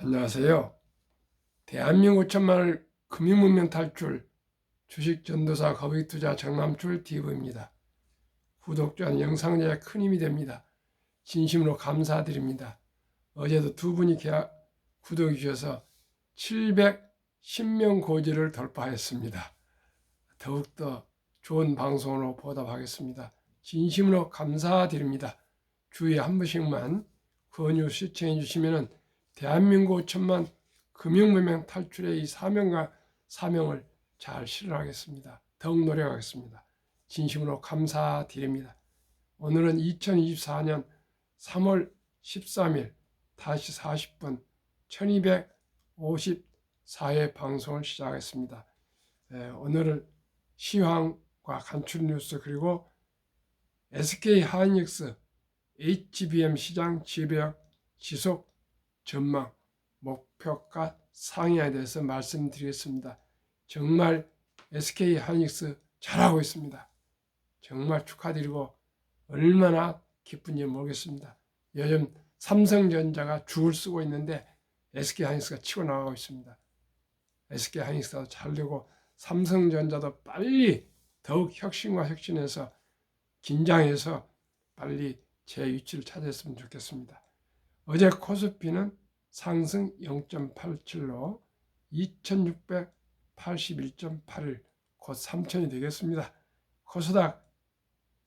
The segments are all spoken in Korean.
안녕하세요. 대한민국 천만을 금융문명 탈출 주식전도사 거북이투자 정남출 TV입니다. 구독자는 영상 제작에 큰 힘이 됩니다. 진심으로 감사드립니다. 어제도 두 분이 구독해 주셔서 710명 고지를 돌파했습니다. 더욱더 좋은 방송으로 보답하겠습니다. 진심으로 감사드립니다. 주에 한 번씩만 권유 시청해 주시면 대한민국 천만 금융문명 탈출의 이 사명과 사명을 잘 실현하겠습니다. 더욱 노력하겠습니다. 진심으로 감사드립니다. 오늘은 2024년 3월 13일 5시 40분 1254회 방송을 시작하겠습니다. 오늘은 시황과 간추린 뉴스 그리고 SK하이닉스 HBM 시장 지배력 지속 전망 목표가 상향에 대해서 말씀드리겠습니다. 정말 SK하이닉스 잘하고 있습니다. 정말 축하드리고 얼마나 기쁜지 모르겠습니다. 요즘 삼성전자가 죽을 쓰고 있는데 SK하이닉스가 치고 나가고 있습니다. SK하이닉스가 잘 되고 삼성전자도 빨리 더욱 혁신과 혁신해서 긴장해서 빨리 제 위치를 찾았으면 좋겠습니다. 어제 코스피는 상승 0.87로 2681.81 곧 3000이 되겠습니다. 코스닥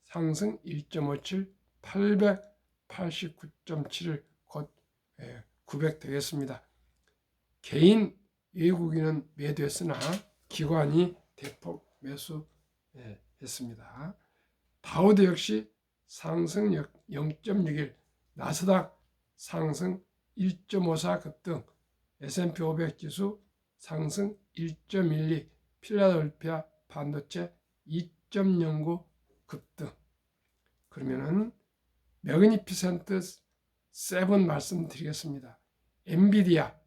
상승 1.57 889.71 곧 900 되겠습니다. 개인 외국인은 매도했으나 기관이 대폭 매수했습니다. 다우도 역시 상승 0.61 나스닥 상승 1.54 급등 S&P 500 지수 상승 1.12 필라델피아 반도체 2.09 급등. 그러면은 매그니피센트 7 말씀드리겠습니다. 엔비디아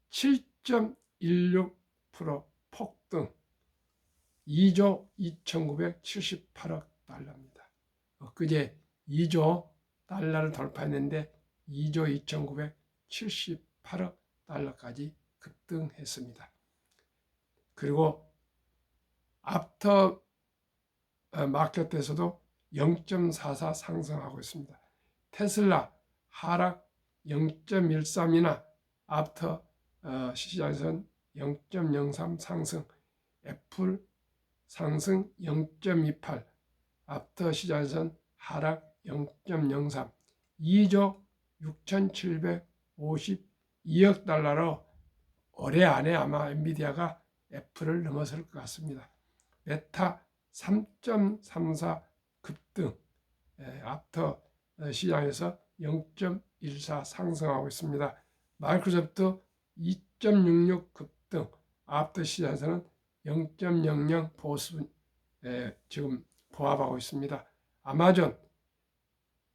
7.16% 폭등 2조 2978억 달러입니다. 엊그제 2조 달러를 돌파했는데 2조 2978억 달러까지 급등했습니다. 그리고 애프터 마켓에서도 0.44 상승하고 있습니다. 테슬라 하락 0.13이나 애프터 시장에서는 0.03 상승, 애플 상승 0.28, 애프터 시장에서는 하락 0.03, 2조 6,752억 달러로 올해 안에 아마 엔비디아가 애플을 넘어설 것 같습니다. 메타 3.34 급등, 애프터 시장에서 0.14 상승하고 있습니다. 마이크로소프트 2.66 급등, 애프터 시장에서는 0.00 보수 지금 보합하고 있습니다. 아마존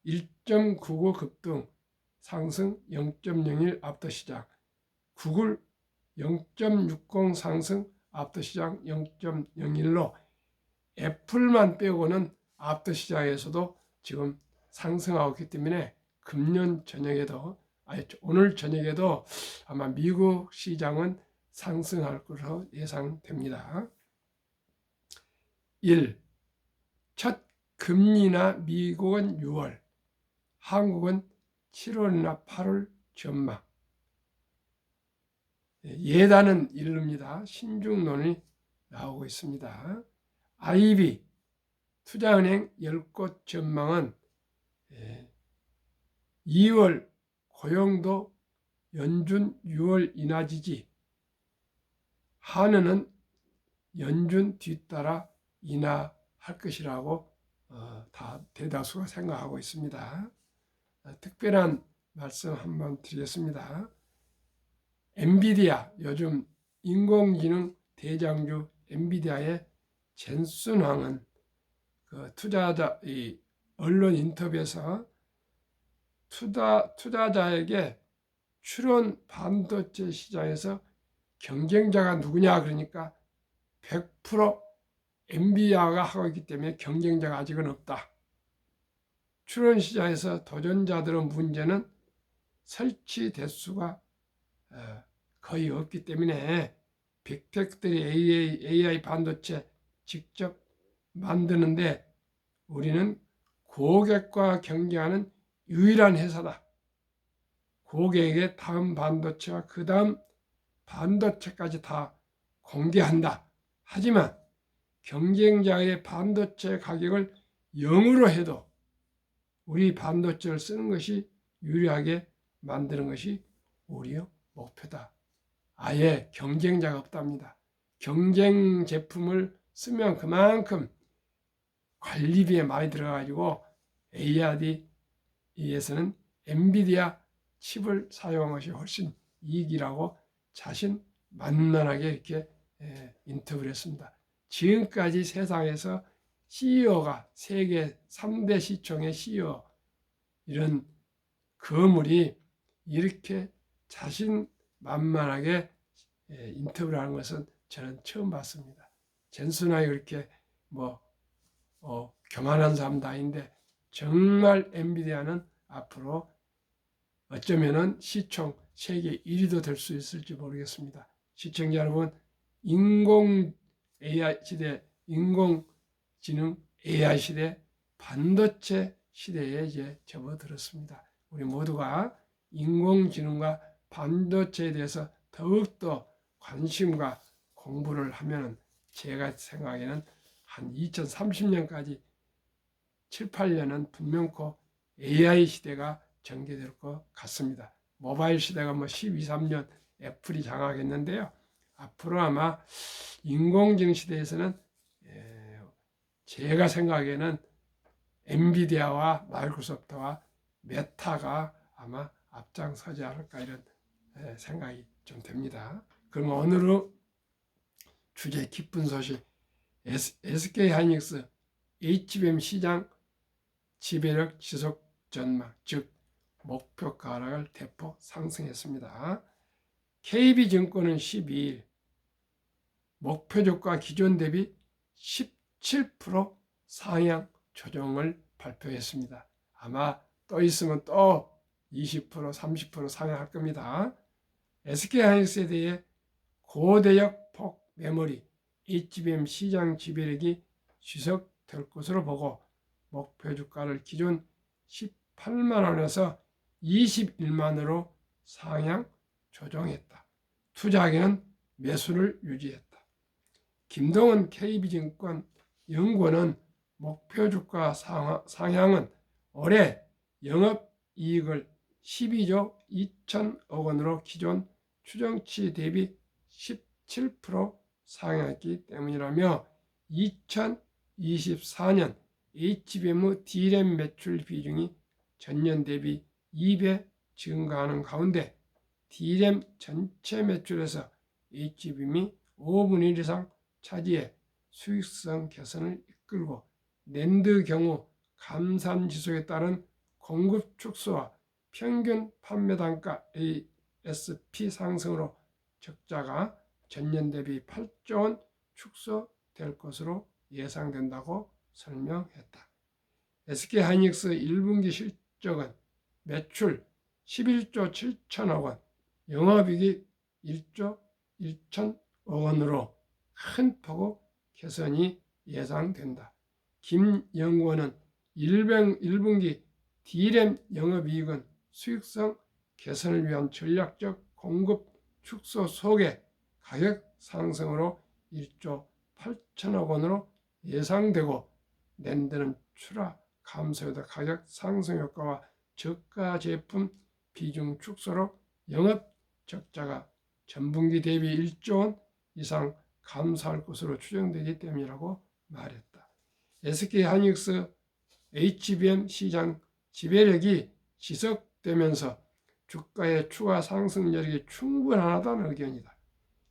1.99 급등 상승 0.01 애프터 시장, 구글 0.60 상승 애프터 시장 0.01로 애플만 빼고는 애프터 시장에서도 지금 상승하고 있기 때문에 금년 저녁에도 오늘 저녁에도 아마 미국 시장은 상승할 것으로 예상됩니다. 1. 첫 금리나 미국은 6월, 한국은 7월이나 8월 전망. 예단은 이릅니다. 신중론이 나오고 있습니다. IB 투자은행 10곳 전망은 2월 고용도 연준 6월 인하 지지, 한은은 연준 뒤따라 인하할 것이라고 다 대다수가 생각하고 있습니다. 특별한 말씀 한번 드리겠습니다. 엔비디아 요즘 인공지능 대장주 엔비디아의 젠슨 황은 투자자 언론 인터뷰에서 투자자에게 추론 반도체 시장에서 경쟁자가 누구냐 그러니까 100% 엔비디아가 하고 있기 때문에 경쟁자가 아직은 없다. 추론 시장에서 도전자들의 문제는 설치 대수가 거의 없기 때문에 빅테크들이 AI 반도체 직접 만드는데 우리는 고객과 경쟁하는 유일한 회사다. 고객에게 다음 반도체와 그 다음 반도체까지 다 공개한다. 하지만 경쟁자의 반도체 가격을 0으로 해도 우리 반도체를 쓰는 것이 유리하게 만드는 것이 우리의 목표다. 아예 경쟁자가 없답니다. 경쟁 제품을 쓰면 그만큼 관리비에 많이 들어가지고 ARD에서는 엔비디아 칩을 사용한 것이 훨씬 이익이라고 자신만만하게 이렇게 인터뷰를 했습니다. 지금까지 세상에서 CEO가 세계 3대 시총의 CEO 이런 거물이 이렇게 자신만만하게 인터뷰를 하는 것은 저는 처음 봤습니다. 젠슨하이 그렇게 교만한 사람도 아닌데 정말 엔비디아는 앞으로 어쩌면은 시총 세계 1위도 될 수 있을지 모르겠습니다. 시청자 여러분, 인공 AI 시대, 인공지능 AI 시대, 반도체 시대에 이제 접어들었습니다. 우리 모두가 인공지능과 반도체에 대해서 더욱더 관심과 공부를 하면은 제가 생각에는 한 2030년까지 7, 8년은 분명코 AI 시대가 전개될 것 같습니다. 모바일 시대가 12, 3년 애플이 장악했는데요. 앞으로 아마 인공지능 시대에서는 제가 생각에는 엔비디아와 마이크로소프트와 메타가 아마 앞장서지 않을까 이런 생각이 좀 됩니다. 그럼 오늘의 주제 기쁜 소식 SK하이닉스 HBM 시장 지배력 지속 전망, 즉 목표 가락을 대폭 상승했습니다. KB증권은 12일 목표 주가 기존 대비 17% 상향 조정을 발표했습니다. 아마 또 있으면 또 20%, 30% 상향할 겁니다. SK하이닉스에 대해 고대역 폭 메모리 HBM 시장 지배력이 지속될 것으로 보고 목표 주가를 기존 18만 원에서 21만원으로 상향 조정했다. 투자하기는 매수를 유지했다. 김동원 KB증권 연구원은 목표 주가 상향은 올해 영업이익을 12조 2천억 원으로 기존 추정치 대비 17% 상향했기 때문이라며 2024년 HBM D램 매출 비중이 전년 대비 2배 증가하는 가운데 D램 전체 매출에서 HBM이 5분의 1 이상 차지해 수익성 개선을 이끌고 낸드 경우 감산 지속에 따른 공급 축소와 평균 판매 단가 ASP 상승으로 적자가 전년 대비 8조 원 축소될 것으로 예상된다고 설명했다. SK하이닉스 1분기 실적은 매출 11조 7천억 원, 영업이익이 1조 1천억 원으로 큰 폭의 개선이 예상된다. 김 연구원은 1분기 D램 영업이익은 수익성 개선을 위한 전략적 공급 축소 속에 가격 상승으로 1조 8천억 원으로 예상되고 낸드는 출하 감소에도 가격 상승 효과와 저가 제품 비중 축소로 영업 적자가 전분기 대비 1조 원 이상 감소할 것으로 추정되기 때문이라고 말했다. SK하이닉스 HBM 시장 지배력이 지속되면서 주가의 추가 상승 여력이 충분하다는 의견이다.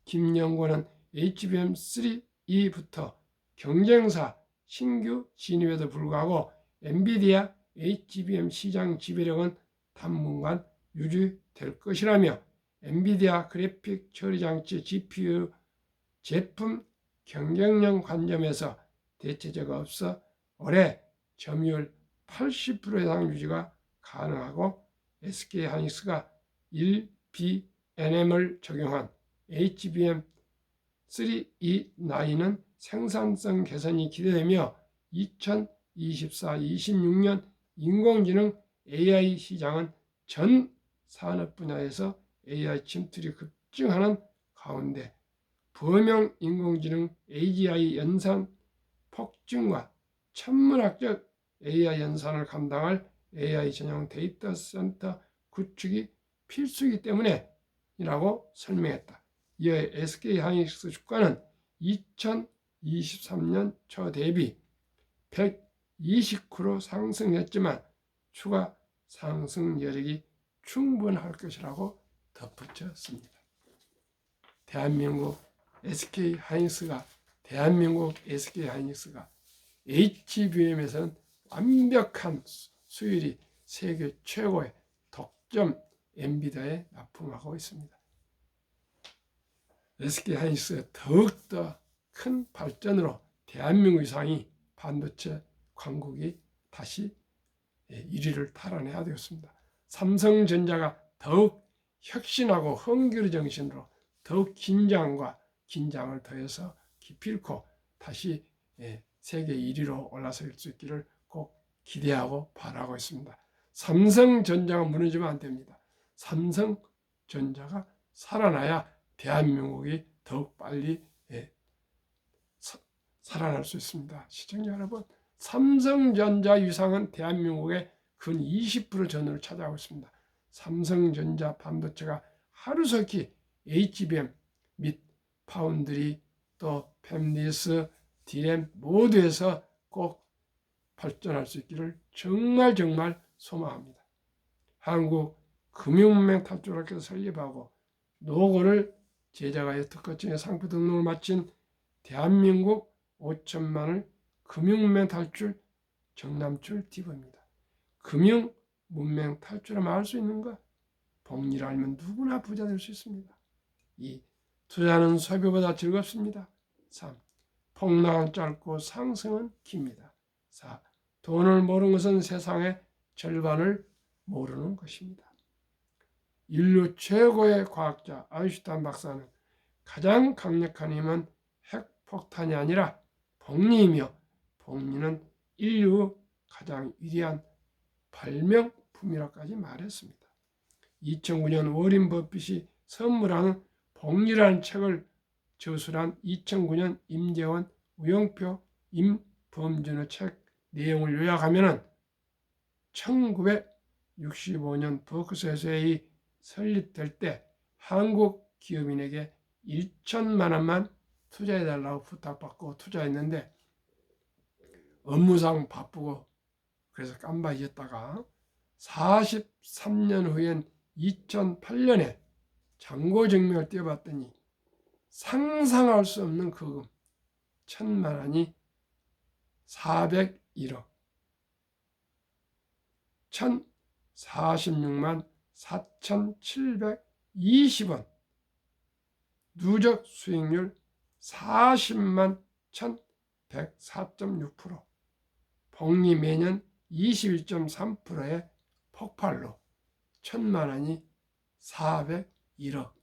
김 연구원은 HBM3E부터 경쟁사 신규 진입에도 불구하고 엔비디아 HBM 시장 지배력은 당분간 유지될 것이라며 엔비디아 그래픽 처리 장치 GPU 제품 경쟁력 관점에서 대체제가 없어 올해 점유율 80% 이상 유지가 가능하고 SK하이닉스가 1B NM을 적용한 HBM3E9은 생산성 개선이 기대되며 2024-26년 인공지능 AI 시장은 전 산업 분야에서 AI 침투율이 급증하는 가운데 범용 인공지능 AGI 연산 폭증과 천문학적 AI 연산을 감당할 AI 전용 데이터 센터 구축이 필수이기 때문에 이라고 설명했다. 이에 SK하이닉스 주가는 2023년 초 대비 120% 상승했지만 추가 상승 여력이 충분할 것이라고 덧붙였습니다. 대한민국 SK하이닉스가 HBM에서는 완벽한 수율이 세계 최고의 독점 엔비디아에 납품하고 있습니다. SK하이닉스의 더욱더 큰 발전으로 대한민국 이상이 반도체 강국이 다시 1위를 탈환해야 되겠습니다. 삼성전자가 더욱 혁신하고 흥기의 정신으로 더욱 긴장을 더해서 기필코 다시 세계 1위로 올라설 수 있기를 꼭 기대하고 바라고 있습니다. 삼성전자가 무너지면 안 됩니다. 삼성전자가 살아나야 대한민국이 더욱 빨리 살아날 수 있습니다. 시청자 여러분, 삼성전자 위상은 대한민국의 근 20% 전후를 차지하고 있습니다. 삼성전자 반도체가 하루속히 HBM 및 파운드리 또 팹리스, D램 모두에서 꼭 발전할 수 있기를 정말 소망합니다. 한국 금융문맹 탈출학교 설립하고 노고를 제작하여 특허증의 상표 등록을 마친 대한민국 5천만을 금융문맹 탈출 정남출 디버입니다. 금융문맹 탈출을 막을 수 있는가? 복리를 알면 누구나 부자 될 수 있습니다. 2. 투자는 소비보다 즐겁습니다. 3. 폭락은 짧고 상승은 깁니다. 4. 돈을 모르는 것은 세상의 절반을 모르는 것입니다. 인류 최고의 과학자 아인슈타인 박사는 가장 강력한 힘은 핵폭탄이 아니라 복리이며 복리는 인류 가장 위대한 발명품이라고까지 말했습니다. 2009년 워린 버핏이 선물하는 복리라는 책을 저술한 2009년 임재원, 우영표, 임범준의 책 내용을 요약하면 1965년 버크셔에이 설립될 때 한국 기업인에게 1천만 원만 투자해달라고 부탁받고 투자했는데 업무상 바쁘고 그래서 깜빡이었다가 43년 후엔 2008년에 잔고증명을 떼어봤더니 상상할 수 없는 그 금 1,000만 원이 401억 1,046만 4,720원 누적 수익률 40만 1,104.6% 복리 매년 21.3%의 폭발로 1,000만 원이 401억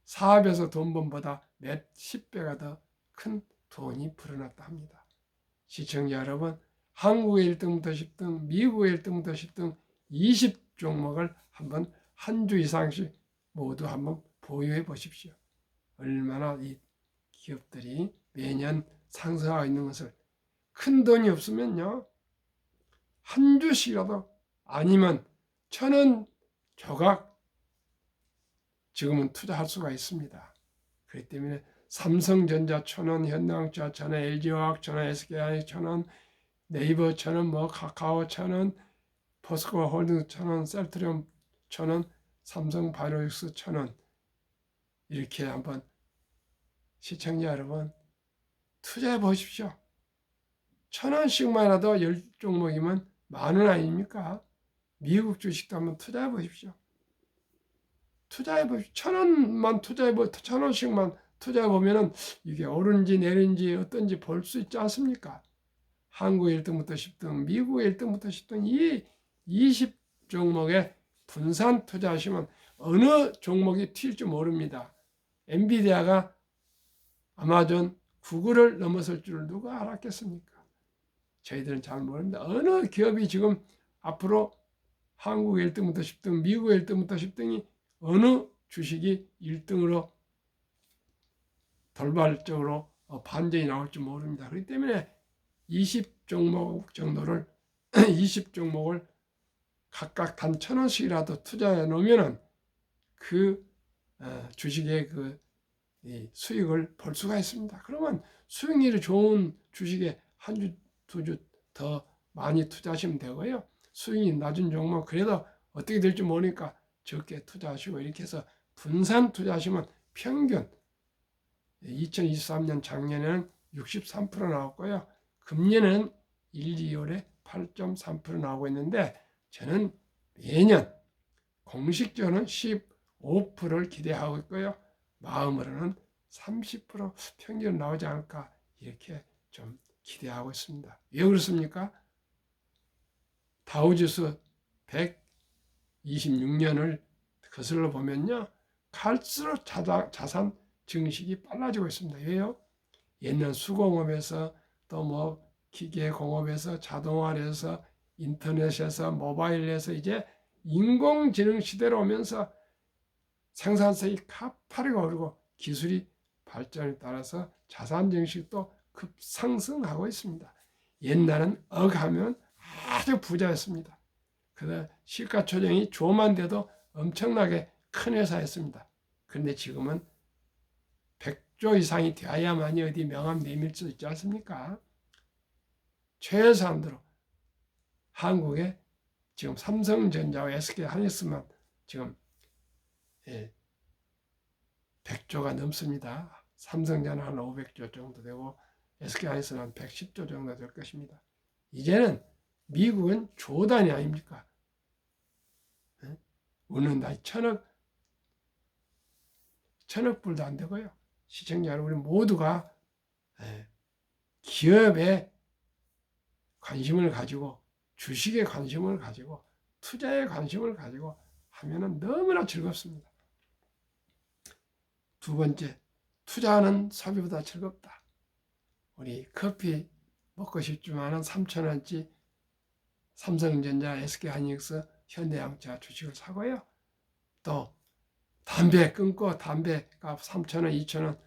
사업에서 돈 번보다 몇십 배가 더 큰 돈이 불어났다 합니다. 시청자 여러분, 한국의 1등부터 10등, 미국의 1등부터 10등 20종목을 한번 한 주 이상씩 모두 한번 보유해 보십시오. 얼마나 이 기업들이 매년 상승하고 있는 것을 큰 돈이 없으면요 한 주씩이라도 아니면 1,000원 조각 지금은 투자할 수가 있습니다. 그렇기 때문에 삼성전자 1,000원, 현대항자 1,000원, LG화학 1,000원, SK하이닉스 1,000원, 네이버 1,000원, 카카오 1,000원, 포스코 홀딩스 1,000원, 셀트리온 1,000원, 삼성바이오로직스 1,000원 이렇게 한번 시청자 여러분 투자해 보십시오. 1,000원씩만이라도 10종목이면 10,000원 아닙니까? 미국 주식도 한번 투자해 보십시오. 1,000원만 투자해 1,000원씩만 투자해 보면은 이게 오른지 내린지 어떤지 볼 수 있지 않습니까? 한국 1등부터 10등, 미국 1등부터 10등 이 20종목에 분산 투자하시면 어느 종목이 튈지 모릅니다. 엔비디아가 아마존, 구글을 넘어설 줄을 누가 알았겠습니까? 저희들은 잘 모릅니다. 어느 기업이 지금 앞으로 한국 1등부터 10등, 미국 1등부터 10등이 어느 주식이 1등으로 돌발적으로 반전이 나올지 모릅니다. 그렇기 때문에 20종목 정도를 20종목을 각각 단 1,000원씩이라도 투자해 놓으면은 그 주식의 그 수익을 볼 수가 있습니다. 그러면 수익률이 좋은 주식에 한 주, 두 주 더 많이 투자하시면 되고요. 수익이 낮은 종목 그래도 어떻게 될지 모르니까 적게 투자하시고 이렇게 해서 분산 투자하시면 평균 2023년 작년에는 63% 나왔고요. 금년에는 1, 2월에 8.3% 나오고 있는데 저는 매년 공식적으로는 15%를 기대하고 있고요. 마음으로는 30% 평균 나오지 않을까 이렇게 좀 기대하고 있습니다. 왜 그렇습니까? 다우지수 126년을 거슬러 보면요. 갈수록 자산 증식이 빨라지고 있습니다. 왜요? 옛날 수공업에서 또 뭐 기계공업에서 자동화에서 인터넷에서 모바일에서 이제 인공지능 시대로 오면서 생산성이 가파르게 오르고 기술이 발전에 따라서 자산 증식도 급상승하고 있습니다. 옛날은 억하면 아주 부자였습니다. 그래서 시가총액이 조만 돼도 엄청나게 큰 회사였습니다. 그런데 지금은 100조 이상이 되어야만이 어디 명함 내밀 수 있지 않습니까? 최소한으로 한국에 지금 삼성전자와 SK하이닉스만 지금 100조가 넘습니다. 삼성전자는 한 500조 정도 되고 SK하이닉스는 한 110조 정도 될 것입니다. 이제는 미국은 조 단위 아닙니까? 우리는 다 천억 불도 안 되고요. 시청자 여러분, 우리 모두가 기업에 관심을 가지고 주식에 관심을 가지고 투자에 관심을 가지고 하면은 너무나 즐겁습니다. 두 번째, 투자하는 소비보다 즐겁다. 우리 커피 먹고 싶지만은 3,000원치 삼성전자, SK하이닉스, 현대양차 주식을 사고요. 또 담배 끊고 담배값 3,000원, 2,000원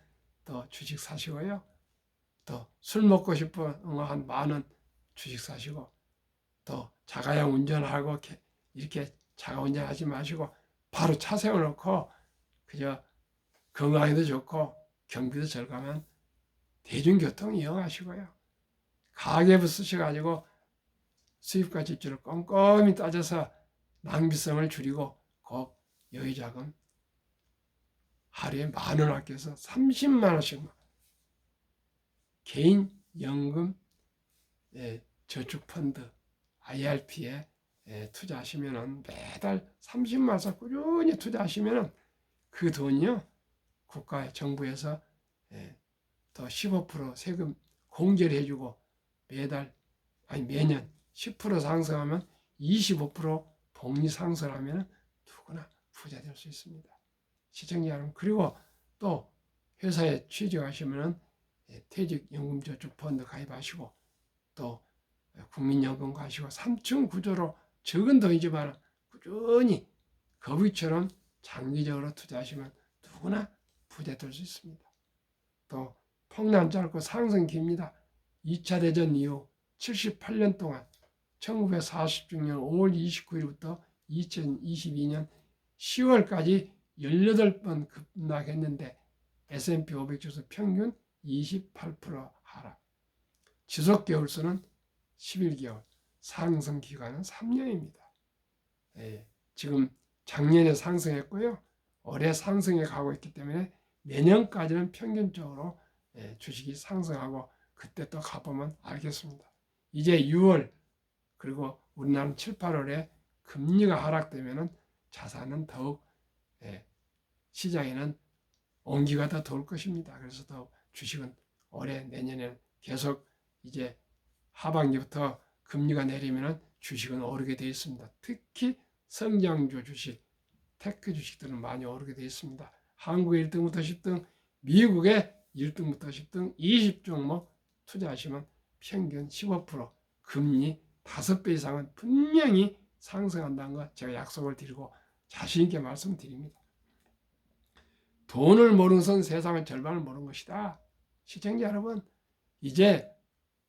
또 주식 사시고요. 또 술 먹고 싶어 한 10,000원 주식 사시고 또 자가용 운전하고 이렇게 자가 운전하지 마시고 바로 차 세워놓고 그저 건강에도 좋고 경비도 절감한 대중교통 이용하시고요. 가계부 쓰셔가지고 수입과 지출을 꼼꼼히 따져서 낭비성을 줄이고 꼭 여유자금 하루에 10,000원 아껴서 30만 원씩만 개인 연금 저축펀드 IRP에 투자하시면 매달 30만 원씩 꾸준히 투자하시면 그 돈이요 국가 정부에서 더 15% 세금 공제를 해주고 매년 10% 상승하면 25% 복리 상승하면 누구나 부자 될 수 있습니다. 시청자 여러분, 그리고 또 회사에 취직하시면 퇴직연금저축펀드 가입하시고 또 국민연금 가시고 3층 구조로 적은 돈이지만 꾸준히 거위처럼 장기적으로 투자하시면 누구나 부자 될 수 있습니다. 또 폭락 짧고 상승 깁니다. 2차 대전 이후 78년 동안 1946년 5월 29일부터 2022년 10월까지 18번 급락했는데 S&P 500 지수 평균 28% 하락. 지속 개월수는 11개월, 상승 기간은 3년입니다. 지금 작년에 상승했고요. 올해 상승해 가고 있기 때문에 내년까지는 평균적으로 주식이 상승하고 그때 또 가보면 알겠습니다. 이제 6월 그리고 우리나라는 7, 8월에 금리가 하락되면 자산은 더욱 시장에는 온기가 더 돌 것입니다. 그래서 더 주식은 올해 내년에는 계속 이제 하반기부터 금리가 내리면 주식은 오르게 되어 있습니다. 특히 성장주 주식, 테크 주식들은 많이 오르게 되어 있습니다. 한국의 1등부터 10등, 미국의 1등부터 10등 20종목 투자하시면 평균 15%, 금리 5배 이상은 분명히 상승한다는 거 제가 약속을 드리고 자신 있게 말씀드립니다. 돈을 모르는 것은 세상의 절반을 모르는 것이다. 시청자 여러분, 이제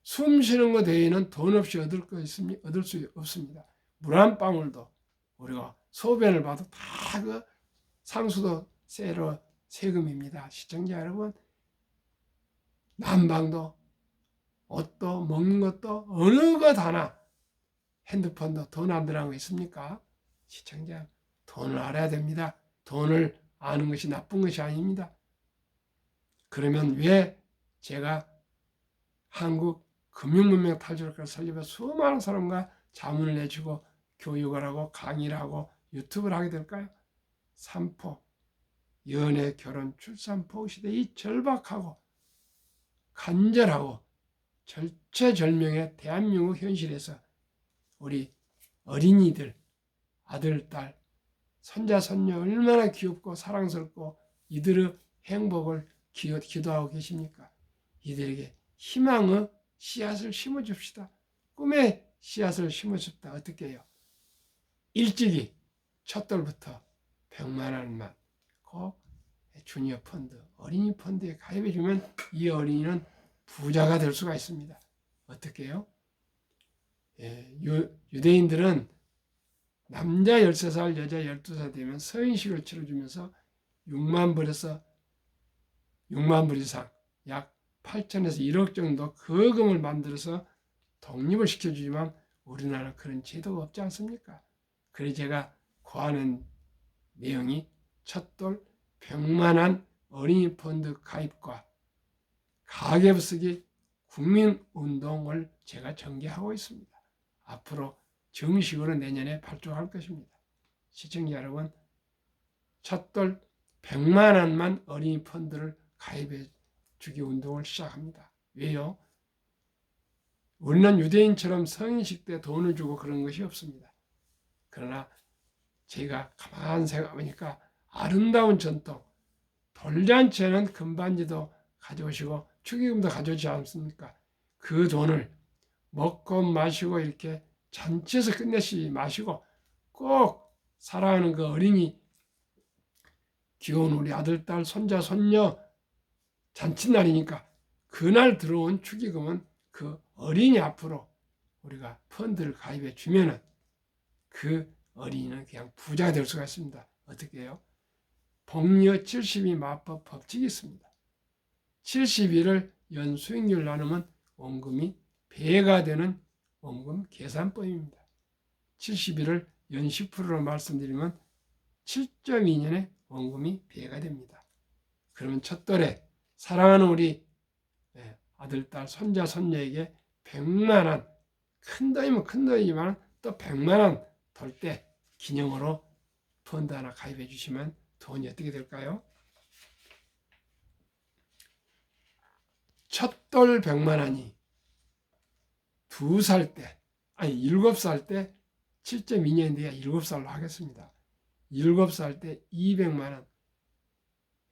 숨 쉬는 것 외에는 돈 없이 얻을 수 없습니다. 물 한 방울도 우리가 소변을 봐도 다 그 상수도 세금입니다. 시청자 여러분, 난방도 옷도 먹는 것도 어느 것 하나 핸드폰도 돈 안 들어간 거 있습니까? 시청자, 돈을 알아야 됩니다. 돈을 아는 것이 나쁜 것이 아닙니다. 그러면 왜 제가 한국 금융문명 탈출을 설립해 수많은 사람과 자문을 내주고 교육을 하고 강의를 하고 유튜브를 하게 될까요? 삼포, 연애, 결혼, 출산, 포 시대 이 절박하고 간절하고 절체절명의 대한민국 현실에서 우리 어린이들, 아들, 딸, 손자, 손녀 얼마나 귀엽고 사랑스럽고 이들의 행복을 기도하고 계십니까? 이들에게 희망의 씨앗을 심어줍시다. 꿈의 씨앗을 심어줍시다. 어떻게 해요? 일찍이 첫돌부터 100만 원만 꼭 주니어 펀드, 어린이 펀드에 가입해주면 이 어린이는 부자가 될 수가 있습니다. 어떻게 해요? 유대인들은 남자 13살, 여자 12살 되면 서인식을 치러주면서 6만 불 이상 약 8천에서 1억 정도 거금을 만들어서 독립을 시켜주지만 우리나라는 그런 제도가 없지 않습니까? 그래서 제가 구하는 내용이 첫돌 100만 원 어린이 펀드 가입과 가계부 쓰기 국민운동을 제가 전개하고 있습니다. 앞으로 정식으로 내년에 발족할 것입니다. 시청자 여러분, 첫돌 100만 원만 어린이 펀드를 가입해 주기 운동을 시작합니다. 왜요? 우리는 유대인처럼 성인식 때 돈을 주고 그런 것이 없습니다. 그러나 제가 가만 생각해보니까 아름다운 전통, 돌잔치에는 금반지도 가져오시고 축의금도 가져오지 않습니까? 그 돈을 먹고 마시고 이렇게 잔치에서 끝내지 마시고 꼭 사랑하는 그 어린이 귀여운 우리 아들, 딸, 손자, 손녀 잔칫날이니까 그날 들어온 축의금은 그 어린이 앞으로 우리가 펀드를 가입해 주면은 그 어린이는 그냥 부자가 될 수가 있습니다. 어떻게 해요? 복리의 72 마법 법칙이 있습니다. 72를 연수익률 나누면 원금이 배가 되는 원금 계산법입니다. 72를 연 10%로 말씀드리면 7.2년에 원금이 배가 됩니다. 그러면 첫돌에 사랑하는 우리 아들, 딸, 손자, 손녀에게 100만 원, 큰 돈이면 큰 돈이지만 또 100만 원 돌 때 기념으로 펀드 하나 가입해 주시면 돈이 어떻게 될까요? 첫돌 100만 원이 2살 때, 아니 7살 때 7.2년인데 7살로 하겠습니다. 7살 때 200만 원.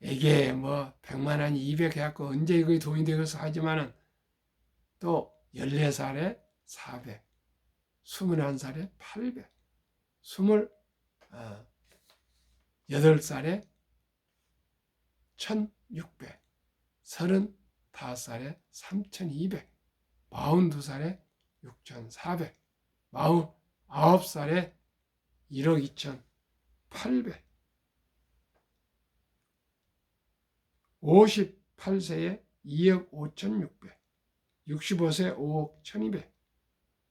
이게 뭐 100만 원이 200 해갖고 언제 이거 돈이 되겠어 하지만은 또 14살에 400, 21살에 800, 28살에 1600, 35살에 3200, 42살에 6400, 49살에 1억 2800, 58세에 2억 5600, 65세 5억 1200,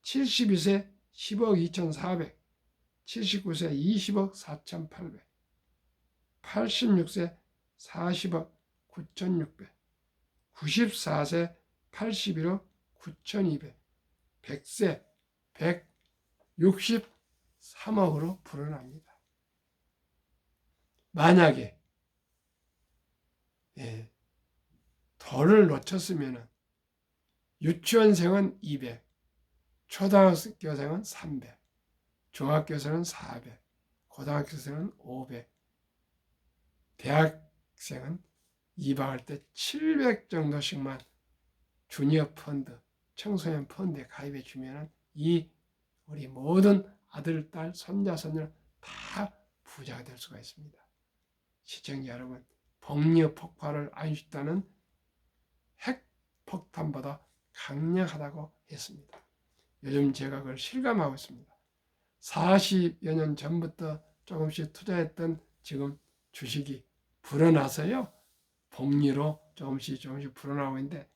72세 10억 2400, 79세 20억 4800, 86세 40억 9600, 94세 81억 9200, 100세 163억으로 불어납니다. 만약에 돌을 놓쳤으면 유치원생은 200, 초등학교생은 300, 중학교생은 400, 고등학생은 500, 대학생은 입학할 때 700 정도씩만 주니어 펀드, 청소년 펀드에 가입해 주면은 이 우리 모든 아들, 딸, 손자, 손녀 다 부자가 될 수가 있습니다. 시청자 여러분, 복리 폭발을 아인슈타인은 핵폭탄보다 강력하다고 했습니다. 요즘 제가 그걸 실감하고 있습니다. 40여 년 전부터 조금씩 투자했던 지금 주식이 불어나서요. 복리로 조금씩 불어나고 있는데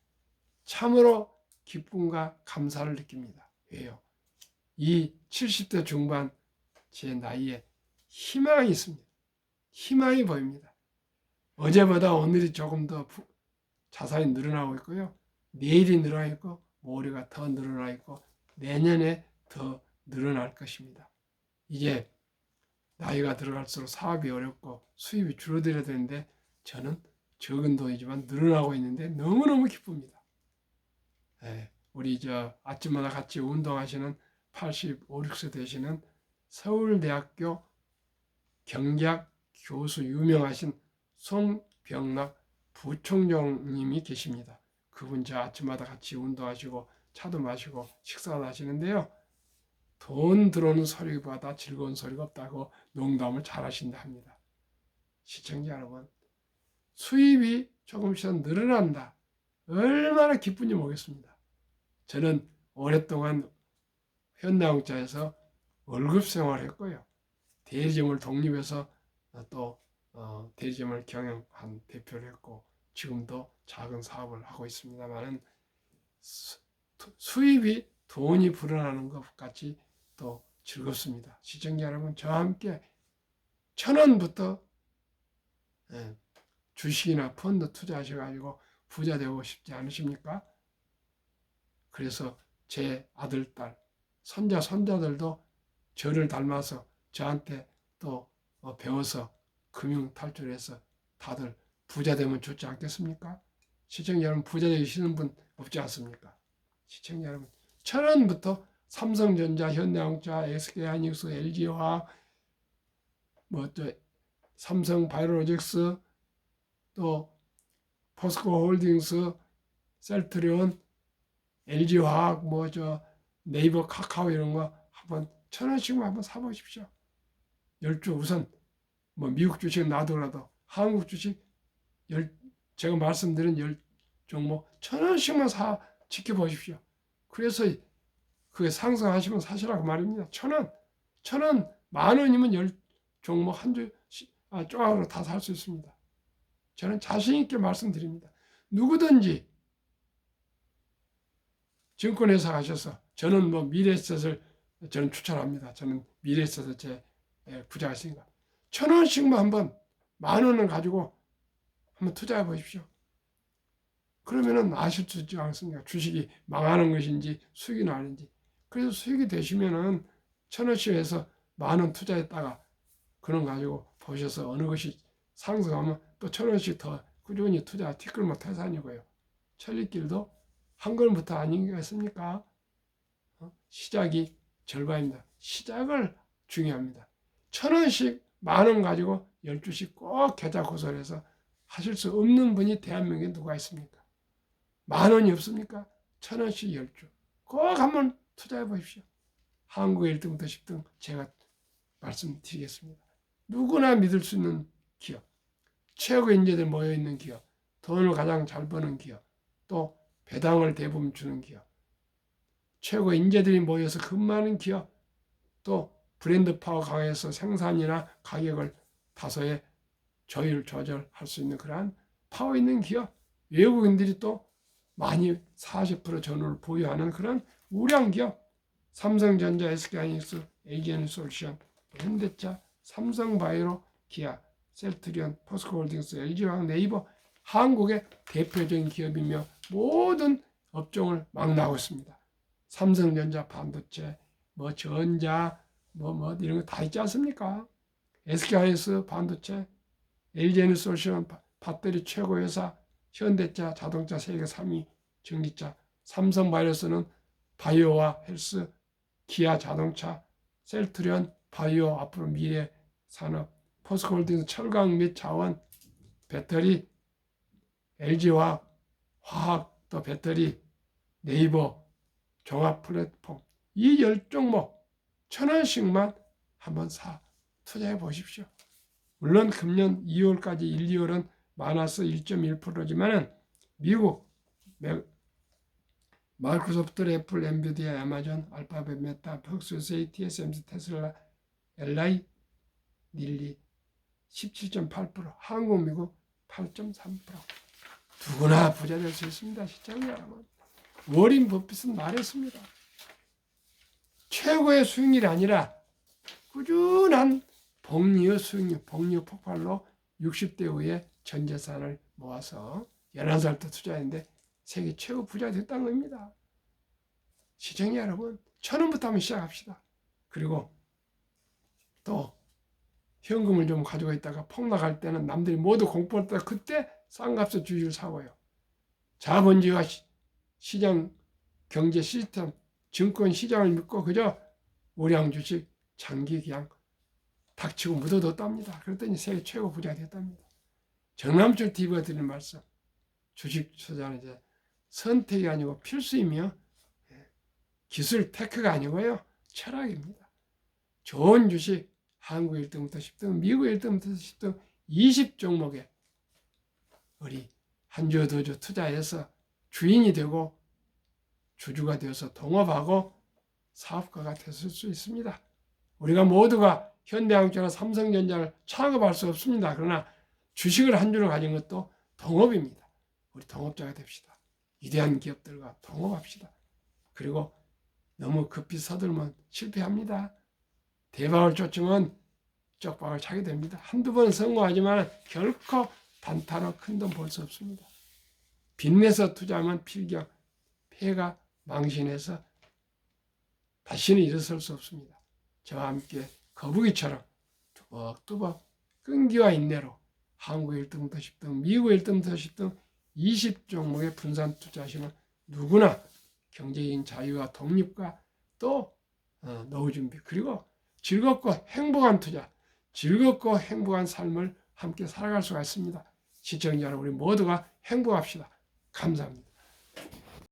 참으로 기쁨과 감사를 느낍니다. 왜요? 이 70대 중반 제 나이에 희망이 있습니다. 희망이 보입니다. 어제보다 오늘이 조금 더 자산이 늘어나고 있고요. 내일이 늘어나 있고 모레가 더 늘어나 있고 내년에 더 늘어날 것입니다. 이제 나이가 들어갈수록 사업이 어렵고 수입이 줄어들어야 되는데 저는 적은 돈이지만 늘어나고 있는데 너무너무 기쁩니다. 우리 아침마다 같이 운동하시는 85, 6세 되시는 서울대학교 경제학 교수 유명하신 송병락 부총장님이 계십니다. 그분 저 아침마다 같이 운동하시고 차도 마시고 식사도 하시는데요. 돈 들어오는 소리보다 즐거운 소리가 없다고 농담을 잘 하신다 합니다. 시청자 여러분, 수입이 조금씩 늘어난다. 얼마나 기쁜지 모르겠습니다. 저는 오랫동안 현대자동차에서 월급 생활을 했고요. 대리점을 독립해서 또 대리점을 경영한 대표를 했고 지금도 작은 사업을 하고 있습니다만 수입이 돈이 불어나는 것 같이 또 즐겁습니다. 시청자 여러분, 저와 함께 1,000원부터 주식이나 펀드 투자하셔가지고 부자 되고 싶지 않으십니까? 그래서 제 아들, 딸, 손자, 손자들도 저를 닮아서 저한테 또 배워서 금융 탈출해서 다들 부자 되면 좋지 않겠습니까? 시청자 여러분, 부자 되시는 분 없지 않습니까? 시청자 여러분, 1,000원부터 삼성전자, 현대자동차, SK하이닉스, LG화학, 삼성바이오로직스, 또 포스코홀딩스, 셀트리온, LG화학, 네이버, 카카오 이런 거 한번 1,000원씩만 한번 사보십시오. 10주 우선 미국 주식 놔두라도 한국 주식 제가 말씀드린 10종목 1,000원씩만 지켜보십시오. 그래서 그게 상승하시면 사시라고 말입니다. 1,000원, 1,000원, 10,000원이면 10종목 한 주 쪼각으로 다 살 수 있습니다. 저는 자신 있게 말씀드립니다. 누구든지 증권회사 가셔서 저는 미래에셋을 저는 추천합니다. 저는 미래에셋을 제 부자가 있으니까 1,000원씩만 한번 10,000원을 가지고 한번 투자해 보십시오. 그러면은 아실 수 있지 않습니까? 주식이 망하는 것인지 수익이 나는지. 그래서 수익이 되시면은 1,000원씩 해서 10,000원 투자했다가 그런 가지고 보셔서 어느 것이 상승하면 또 1,000원씩 더 꾸준히 투자, 티끌모 태산이고요. 천리길도 한 걸음부터 아니겠습니까? 시작이 절반입니다. 시작을 중요합니다. 1,000원씩 10,000원 가지고 12씩 꼭 계좌 고설해서 하실 수 없는 분이 대한민국에 누가 있습니까? 10,000원이 없습니까? 1,000원씩 12주. 꼭 한번 투자해 보십시오. 한국의 1등부터 10등 제가 말씀드리겠습니다. 누구나 믿을 수 있는 기업, 최고 인재들 모여있는 기업, 돈을 가장 잘 버는 기업, 또 배당을 대부분 주는 기업, 최고 인재들이 모여서 근무하는 기업, 또 브랜드 파워 강해서 생산이나 가격을 다소의 조절할 수 있는 그러한 파워 있는 기업, 외국인들이 또 많이 40% 전후를 보유하는 그런 우량 기업, 삼성전자, SK하이닉스, LG에너지솔루션, 현대차, 삼성바이오, 기아, 셀트리온, 포스코홀딩스, LG화학, 네이버, 한국의 대표적인 기업이며 모든 업종을 막 나오고 있습니다. 삼성전자 반도체, 전자, 이런 거 다 있지 않습니까? SK하이닉스 반도체, LG에너지솔루션 배터리 최고 회사, 현대차 자동차 세계 3위 전기차, 삼성바이오스는 바이오와 헬스, 기아 자동차, 셀트리온 바이오 앞으로 미래 산업, 포스코홀딩스 철강 및 자원, 배터리, LG화학, 화학 또 배터리, 네이버, 종합 플랫폼 이 10종목 1,000원씩만 한번 투자해 보십시오. 물론 금년 2월까지 1, 2월은 마이너스 1.1%지만은 미국, 마이크로소프트, 애플, 엔비디아, 아마존, 알파벳, 메타, 퍽스웨이, TSMC, 테슬라, LI, 닐리 17.8%, 한국, 미국 8.3%. 누구나 부자 될 수 있습니다. 시청자 여러분. 워린 버핏은 말했습니다. 최고의 수익률이 아니라 꾸준한 복리의 수익률, 복리 폭발로 60대 후에 전 재산을 모아서 11살 때 투자했는데 세계 최고 부자 됐다는 겁니다. 시청자 여러분, 1,000원부터 한번 시작합시다. 그리고 또 현금을 좀 가지고 있다가 폭락할 때는 남들이 모두 공포할 때 그때 싼 값에 주식을 사고요. 자본주의와 시장 경제 시스템, 증권 시장을 믿고 그저 우량 주식 장기 그냥 닥치고 묻어뒀답니다. 그랬더니 세계 최고 부자가 됐답니다. 정남철 TV가 드리는 말씀, 주식 투자는 이제 선택이 아니고 필수이며 기술 테크가 아니고요. 철학입니다. 좋은 주식 한국 1등부터 10등, 미국 1등부터 10등 20종목에 우리 한 주 두 주 투자해서 주인이 되고 주주가 되어서 동업하고 사업가가 됐을 수 있습니다. 우리가 모두가 현대항공이나 삼성전자를 창업할 수 없습니다. 그러나 주식을 한 주를 가진 것도 동업입니다. 우리 동업자가 됩시다. 위대한 기업들과 동업합시다. 그리고 너무 급히 서둘면 실패합니다. 대박을 쫓으면 쪽박을 차게 됩니다. 한두 번 성공하지만 결코 단타로 큰 돈 벌 수 없습니다. 빚내서 투자하면 필경, 폐가 망신해서 다시는 일어설 수 없습니다. 저와 함께 거북이처럼 뚜벅뚜벅 끈기와 인내로 한국 1등부터 10등, 미국 1등부터 10등 20종목에 분산 투자하시는 누구나 경제적인 자유와 독립과 또 노후 준비 그리고 즐겁고 행복한 투자, 즐겁고 행복한 삶을 함께 살아갈 수가 있습니다. 시청자 여러분, 우리 모두가 행복합시다. 감사합니다.